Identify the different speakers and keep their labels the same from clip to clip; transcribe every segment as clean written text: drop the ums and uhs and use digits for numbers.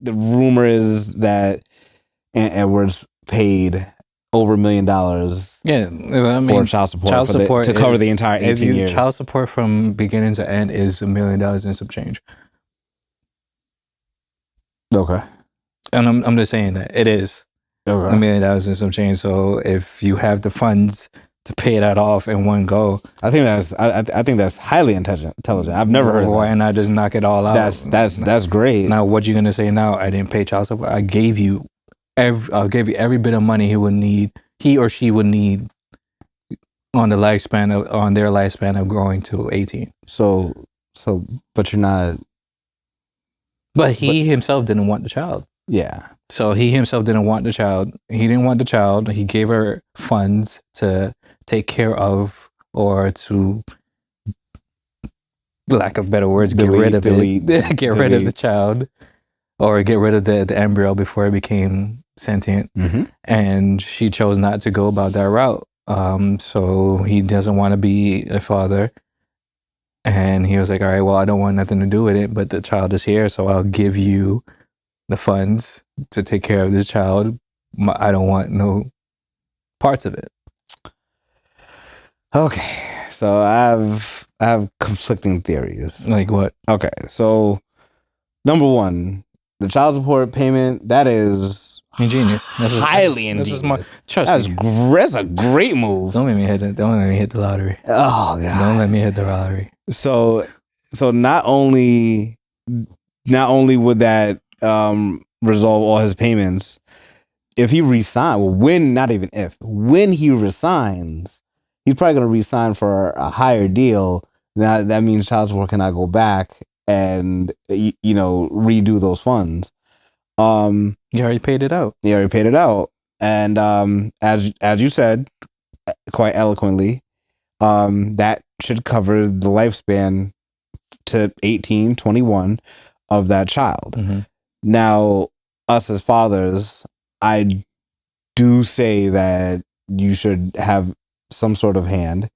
Speaker 1: the rumor is that Edwards paid over $1 million.
Speaker 2: Yeah, I mean,
Speaker 1: for child support, to cover the entire 18 years.
Speaker 2: Child support from beginning to end is $1 million and some change.
Speaker 1: Okay.
Speaker 2: And I'm just saying that it is $1 million and some change. So if you have the funds to pay that off in one go,
Speaker 1: I think that's highly intelligent. I've never heard of that.
Speaker 2: Why not just knock it all out?
Speaker 1: That's great.
Speaker 2: Now, what you gonna say now? I didn't pay child support. I'll give you every bit of money he or she would need on their lifespan of growing to 18.
Speaker 1: So, but you're not.
Speaker 2: But he himself didn't want the child.
Speaker 1: Yeah.
Speaker 2: So he himself didn't want the child. He didn't want the child. He gave her funds to take care of, or to, lack of better words, get rid of the child, or get rid of the embryo before it became sentient.
Speaker 1: Mm-hmm.
Speaker 2: And she chose not to go about that route. So he doesn't want to be a father. And he was like, all right, well, I don't want nothing to do with it, but the child is here, so I'll give you the funds to take care of this child. I don't want no parts of it.
Speaker 1: Okay, so I have conflicting theories.
Speaker 2: Like what?
Speaker 1: Okay, so number one, the child support payment, that is
Speaker 2: ingenious.
Speaker 1: Highly ingenious.
Speaker 2: Trust me.
Speaker 1: That's a great move.
Speaker 2: Don't let me hit the lottery.
Speaker 1: Oh God.
Speaker 2: Don't let me hit the lottery.
Speaker 1: So not only would that resolve all his payments, if he resigns, when he resigns, he's probably going to resign for a higher deal. That means child support cannot go back and redo those funds.
Speaker 2: You already paid it out.
Speaker 1: And as you said quite eloquently, that should cover the lifespan to 18, 21 of that child.
Speaker 2: Mm-hmm.
Speaker 1: Now, us as fathers, I do say that you should have some sort of hand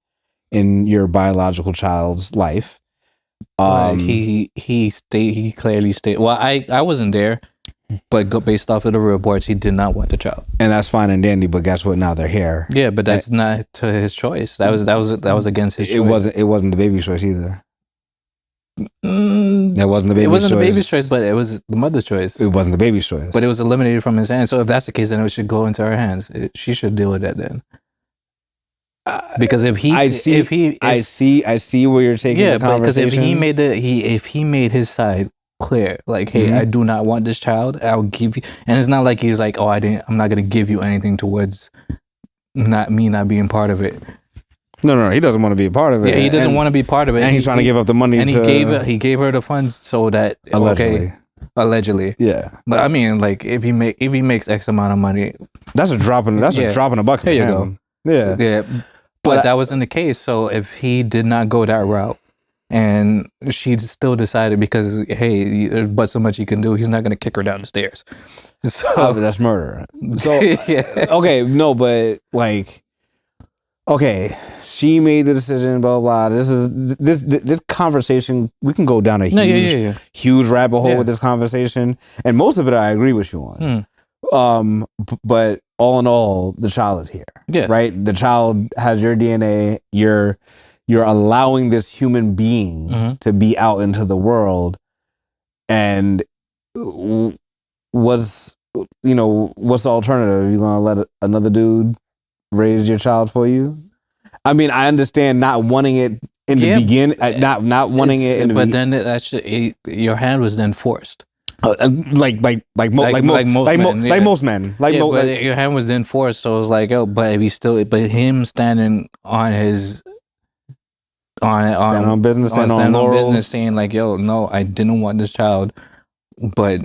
Speaker 1: in your biological child's life.
Speaker 2: He clearly stated. Well, I wasn't there, but based off of the reports, he did not want the child,
Speaker 1: and that's fine and dandy. But guess what? Now they're here.
Speaker 2: Yeah, but that's not to his choice. That was against his choice.
Speaker 1: It wasn't the baby's choice either. That wasn't the baby's choice.
Speaker 2: It wasn't the baby's choice, but it was the mother's choice.
Speaker 1: It wasn't the baby's choice,
Speaker 2: but it was eliminated from his hands. So if that's the case, then it should go into her hands. She should deal with that then. Because I see
Speaker 1: where you're taking the conversation.
Speaker 2: Yeah, because if he made his side clear, like, hey, I do not want this child, I'll give you, and it's not like he's like, oh, I'm not gonna give you anything towards not being part of it.
Speaker 1: No, he doesn't want to be a part of it.
Speaker 2: Yeah, he doesn't want to be part of it,
Speaker 1: and he's trying to give up the money.
Speaker 2: And he gave her the funds so that allegedly.
Speaker 1: Yeah,
Speaker 2: but I mean, like, if he makes X amount of money,
Speaker 1: that's a drop in a bucket.
Speaker 2: There you go.
Speaker 1: Yeah.
Speaker 2: But that wasn't the case. So if he did not go that route, and she still decided because, hey, there's but so much he can do, he's not going to kick her down the stairs. So
Speaker 1: that's murder. So yeah. Okay, no, but like, okay, she made the decision. Blah blah. This conversation. We can go down a huge rabbit hole with this conversation, and most of it I agree with you on. But all in all, the child is here.
Speaker 2: Yes.
Speaker 1: Right? The child has your DNA. You're allowing this human being to be out into the world. And what's the alternative? You're gonna let another dude raise your child for you? I mean, I understand not wanting it in the beginning, not wanting it in the beginning.
Speaker 2: But then actually, your hand was then forced.
Speaker 1: Like most men. But
Speaker 2: your hand was then forced, so it was like, but him standing on his on business, saying like, yo, no, I didn't want this child, but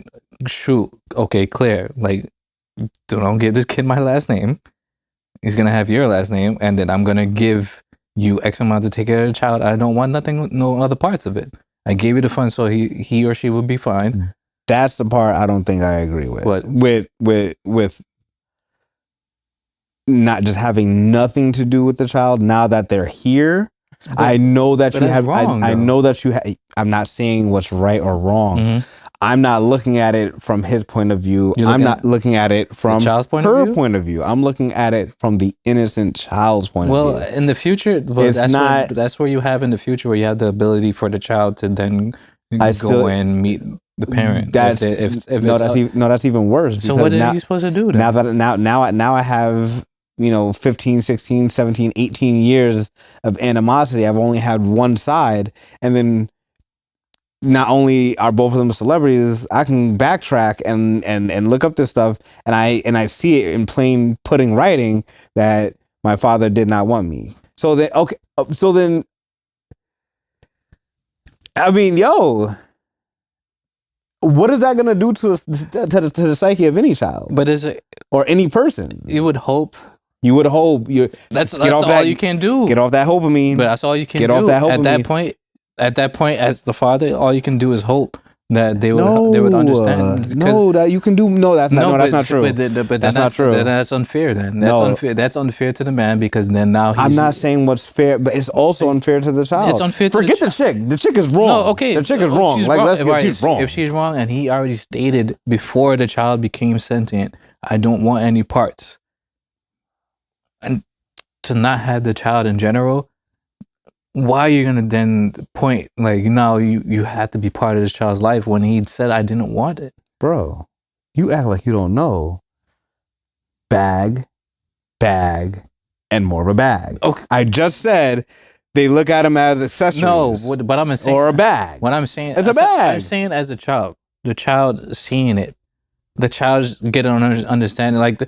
Speaker 2: shoot, okay, clear, like, don't give this kid my last name. He's gonna have your last name, and then I'm gonna give you X amount to take care of the child. I don't want no other parts of it. I gave you the funds so he or she would be fine.
Speaker 1: That's the part I don't think I agree with.
Speaker 2: What?
Speaker 1: With not just having nothing to do with the child now that they're here. I know that you have. I know that you have. I'm not saying what's right or wrong. I'm not looking at it from his point of view. I'm not looking at it from
Speaker 2: child's point
Speaker 1: her
Speaker 2: of view?
Speaker 1: point of view. I'm looking at it from the innocent child's point of view.
Speaker 2: Well, in the future, that's where you have in the future where you have the ability for the child to then go and meet the parent.
Speaker 1: That's that's even worse.
Speaker 2: So what are you supposed to do then?
Speaker 1: Now I have 15, 16, 17, 18 years of animosity. I've only had one side, and then not only are both of them celebrities, I can backtrack and look up this stuff, and I see it in plain pudding writing that my father did not want me. So then I mean, what is that gonna do to the psyche of any child?
Speaker 2: But is it
Speaker 1: or any person?
Speaker 2: You would hope.
Speaker 1: That's
Speaker 2: all you can do.
Speaker 1: Get off that hope of me.
Speaker 2: But that's all you can
Speaker 1: do.
Speaker 2: Get off that hope of me. At that point, as the father, all you can do is hope that they would understand.
Speaker 1: That you can do. No, that's not true.
Speaker 2: But that's not true. Then that's unfair. Unfair. That's unfair to the man because then now
Speaker 1: I'm not saying what's fair, but it's also unfair to the child.
Speaker 2: It's unfair.
Speaker 1: Forget the chick. The chick is wrong.
Speaker 2: No, okay.
Speaker 1: The chick is wrong. She's wrong.
Speaker 2: If she's wrong, and he already stated before the child became sentient, I don't want any parts. And to not have the child in general, why are you gonna then point like now you have to be part of this child's life when he said I didn't want it?
Speaker 1: Bro, you act like you don't know. Bag, and more of a bag.
Speaker 2: Okay.
Speaker 1: I just said they look at him as accessories.
Speaker 2: No, but I'm saying
Speaker 1: or a bag.
Speaker 2: What I'm saying,
Speaker 1: it's a bag.
Speaker 2: I'm saying as a child, the child seeing it. The child's getting an understanding, like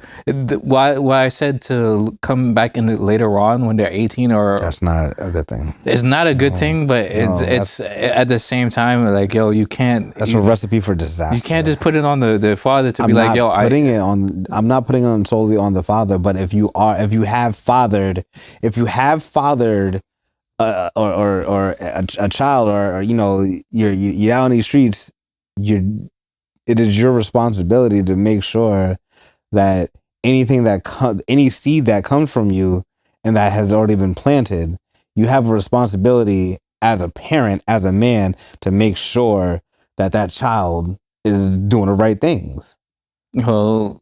Speaker 2: why I said to come back in later on when they're 18 or
Speaker 1: that's not a good thing.
Speaker 2: It's not a good thing, but it's at the same time like you can't.
Speaker 1: That's a recipe for disaster.
Speaker 2: You can't just put it on the father to be like
Speaker 1: I'm not putting it solely on the father, but if you have fathered or a child or you're out on these streets, it is your responsibility to make sure that any seed that comes from you and that has already been planted, you have a responsibility as a parent, as a man, to make sure that child is doing the right things.
Speaker 2: Well,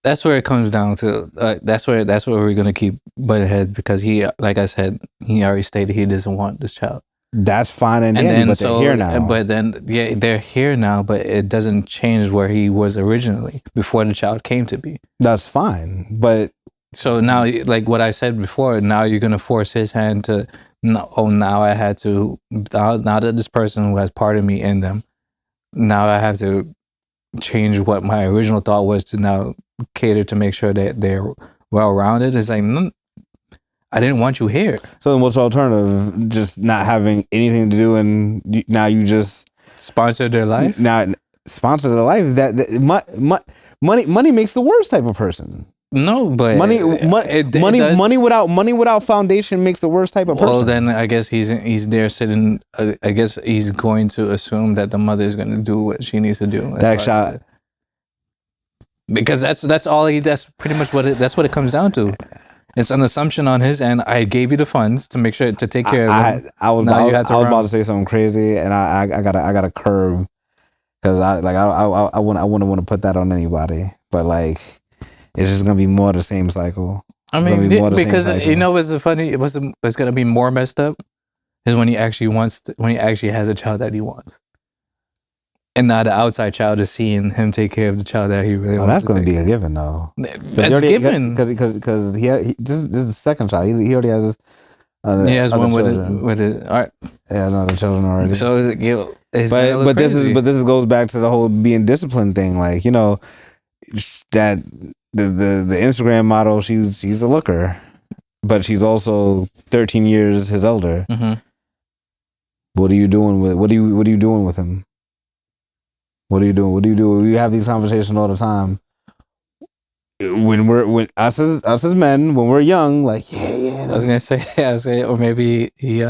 Speaker 2: that's where it comes down to. That's where we're gonna keep butting heads because he, like I said, he already stated he doesn't want this child.
Speaker 1: That's fine and dandy, but they're here now.
Speaker 2: But then, they're here now, but it doesn't change where he was originally before the child came to be.
Speaker 1: That's fine, but
Speaker 2: so now, like what I said before, now you're gonna force his hand to. Now I had to. Now that this person who has part of me in them, now I have to change what my original thought was to now cater to make sure that they're well rounded. It's like. I didn't want you here.
Speaker 1: So then what's the alternative? Just not having anything to do and now you just...
Speaker 2: Sponsor their life?
Speaker 1: Now, sponsor their life. Money makes the worst type of person.
Speaker 2: No, but...
Speaker 1: Money without foundation makes the worst type of person.
Speaker 2: Well, then I guess he's there sitting... I guess he's going to assume that the mother is going to do what she needs to do. Because that's all he... That's pretty much that's what it comes down to. It's an assumption on his end. I gave you the funds to make sure to take care of them.
Speaker 1: I was about to say something crazy, and I got a curb because I wouldn't want to put that on anybody. But like, it's just gonna be more of the same cycle.
Speaker 2: I mean, because what's funny? What's gonna be more messed up is when he actually has a child that he wants. And now the outside child is seeing him take care of the child that he really wants.
Speaker 1: That's going to be a given, though.
Speaker 2: That's given
Speaker 1: because this is the second child. He already has his.
Speaker 2: He has one with it. All right.
Speaker 1: Yeah, another children already.
Speaker 2: So
Speaker 1: but this goes back to the whole being disciplined thing. Like that the Instagram model. She's a looker, but she's also 13 years his elder.
Speaker 2: Mm-hmm.
Speaker 1: What are you doing with him? What do you do? We have these conversations all the time. When us as men, when we're young, like
Speaker 2: I was gonna say, or maybe he.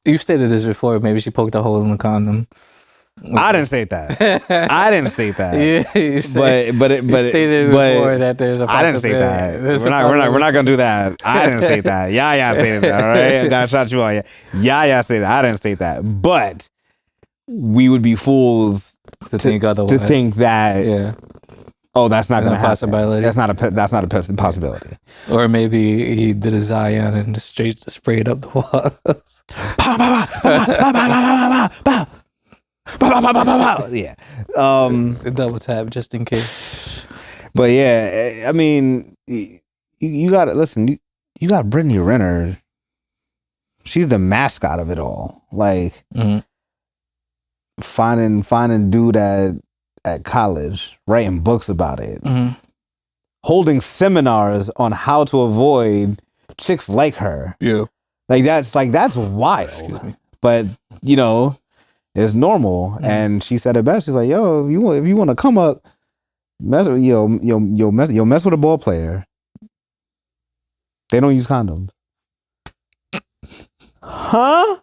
Speaker 2: You stated this before. Maybe she poked a hole in the condom.
Speaker 1: I didn't state that.
Speaker 2: You stated before that there's a possibility.
Speaker 1: I didn't state that. We're not gonna do that. I didn't state that. Yeah, stated that. All right, I gotta shout you out. Yeah, stated that. I didn't state that. But we would be fools
Speaker 2: to think otherwise.
Speaker 1: To think that.
Speaker 2: Yeah.
Speaker 1: Oh, that's not going to happen.
Speaker 2: Possibility.
Speaker 1: That's not a possibility.
Speaker 2: Or maybe he did a Zion and just sprayed up the walls.
Speaker 1: Yeah.
Speaker 2: Double tap just in case.
Speaker 1: But yeah, I mean, you got to listen. You got Brittany Renner. She's the mascot of it all. Like finding dude at college, writing books about it, holding seminars on how to avoid chicks like her.
Speaker 2: Yeah,
Speaker 1: that's wild. But you know, it's normal. And she said it best. She's like, "Yo, if you want to come up, mess with mess with a ball player. They don't use condoms." Huh?